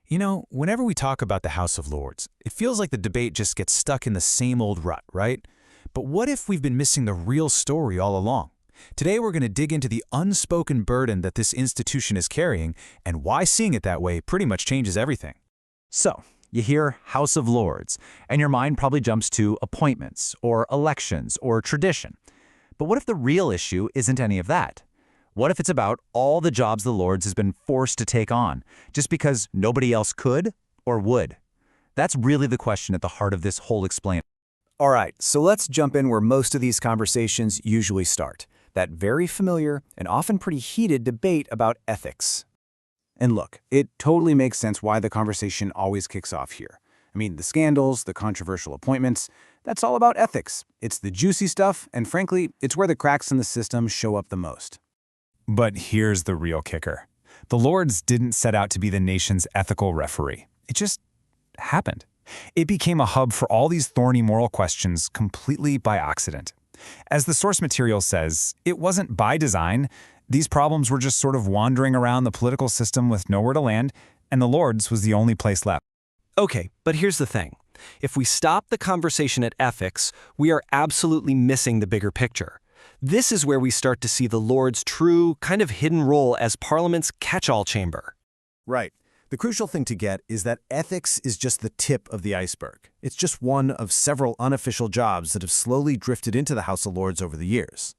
You know, whenever we talk about the House of Lords, it feels like the debate just gets stuck in the same old rut, right? But what if we've been missing the real story all along? Today we're going to dig into the unspoken burden that this institution is carrying and why seeing it that way pretty much changes everything. So, you hear House of Lords, and your mind probably jumps to appointments, or elections, or tradition. But what if the real issue isn't any of that? What if it's about all the jobs the Lords has been forced to take on, just because nobody else could or would? That's really the question at the heart of this whole explain. All right, so let's jump in where most of these conversations usually start. That very familiar and often pretty heated debate about ethics. And look, it totally makes sense why the conversation always kicks off here. I mean, the scandals, the controversial appointments, that's all about ethics. It's the juicy stuff, and frankly, it's where the cracks in the system show up the most. But here's the real kicker. The Lords didn't set out to be the nation's ethical referee. It just happened. It became a hub for all these thorny moral questions completely by accident. As the source material says, it wasn't by design. These problems were just sort of wandering around the political system with nowhere to land, and the Lords was the only place left. Okay, but here's the thing. If we stop the conversation at ethics, we are absolutely missing the bigger picture. This is where we start to see the Lord's true, kind of hidden role as Parliament's catch-all chamber. Right. The crucial thing to get is that ethics is just the tip of the iceberg. It's just one of several unofficial jobs that have slowly drifted into the House of Lords over the years.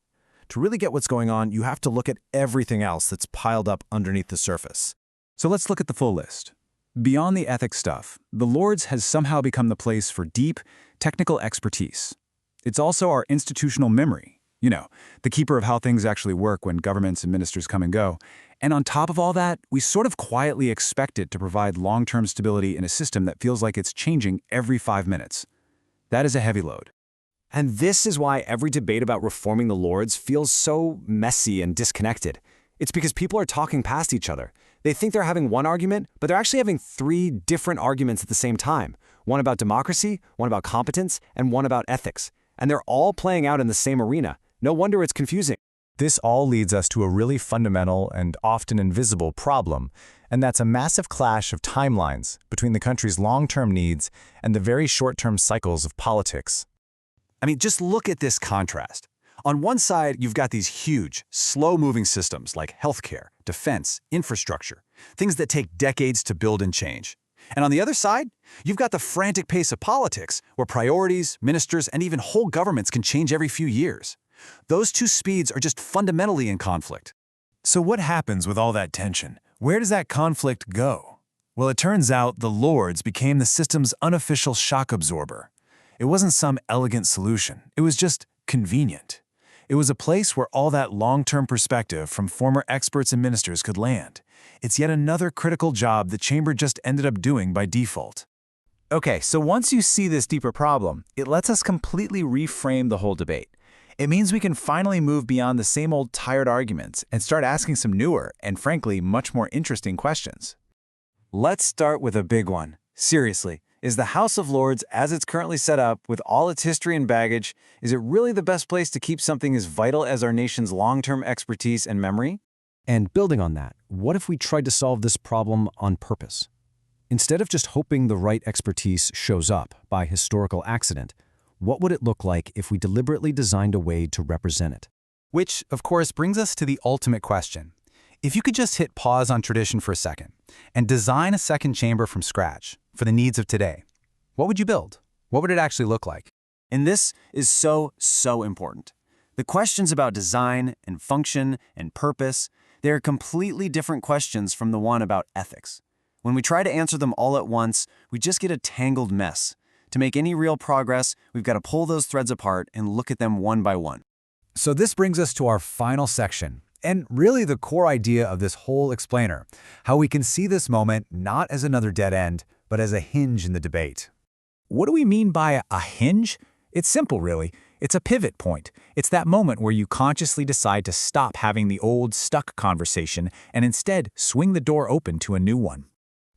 To really get what's going on, you have to look at everything else that's piled up underneath the surface. So let's look at the full list. Beyond the ethics stuff, the Lords has somehow become the place for deep, technical expertise. It's also our institutional memory. You know, the keeper of how things actually work when governments and ministers come and go. And on top of all that, we sort of quietly expect it to provide long-term stability in a system that feels like it's changing every 5 minutes. That is a heavy load. And this is why every debate about reforming the Lords feels so messy and disconnected. It's because people are talking past each other. They think they're having one argument, but they're actually having 3 different arguments at the same time. One about democracy, one about competence, and one about ethics. And they're all playing out in the same arena. No wonder it's confusing. This all leads us to a really fundamental and often invisible problem, and that's a massive clash of timelines between the country's long-term needs and the very short-term cycles of politics. I mean, just look at this contrast. On one side, you've got these huge, slow-moving systems like healthcare, defense, infrastructure, things that take decades to build and change. And on the other side, you've got the frantic pace of politics, where priorities, ministers, and even whole governments can change every few years. Those two speeds are just fundamentally in conflict. So what happens with all that tension? Where does that conflict go? Well, it turns out the Lords became the system's unofficial shock absorber. It wasn't some elegant solution. It was just convenient. It was a place where all that long-term perspective from former experts and ministers could land. It's yet another critical job the chamber just ended up doing by default. Okay, so once you see this deeper problem, it lets us completely reframe the whole debate. It means we can finally move beyond the same old tired arguments and start asking some newer and, frankly, much more interesting questions. Let's start with a big one. Seriously, is the House of Lords, as it's currently set up, with all its history and baggage, is it really the best place to keep something as vital as our nation's long-term expertise and memory? And building on that, what if we tried to solve this problem on purpose? Instead of just hoping the right expertise shows up by historical accident, what would it look like if we deliberately designed a way to represent it? Which, of course, brings us to the ultimate question. If you could just hit pause on tradition for a second and design a second chamber from scratch for the needs of today, what would you build? What would it actually look like? And this is so important. The questions about design and function and purpose, they are completely different questions from the one about ethics. When we try to answer them all at once, we just get a tangled mess. To make any real progress, we've got to pull those threads apart and look at them one by one. So this brings us to our final section, and really the core idea of this whole explainer, how we can see this moment not as another dead end, but as a hinge in the debate. What do we mean by a hinge? It's simple, really. It's a pivot point. It's that moment where you consciously decide to stop having the old, stuck conversation and instead swing the door open to a new one.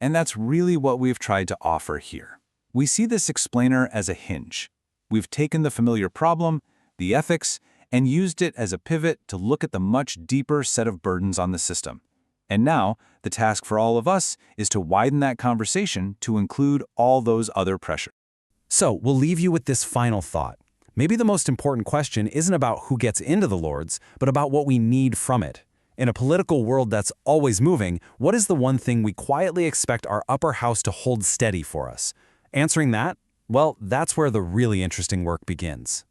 And that's really what we've tried to offer here. We see this explainer as a hinge. We've taken the familiar problem, the ethics, and used it as a pivot to look at the much deeper set of burdens on the system. And now, the task for all of us is to widen that conversation to include all those other pressures. So, we'll leave you with this final thought. Maybe the most important question isn't about who gets into the Lord's, but about what we need from it. In a political world that's always moving, what is the one thing we quietly expect our upper house to hold steady for us? Answering that, well, that's where the really interesting work begins.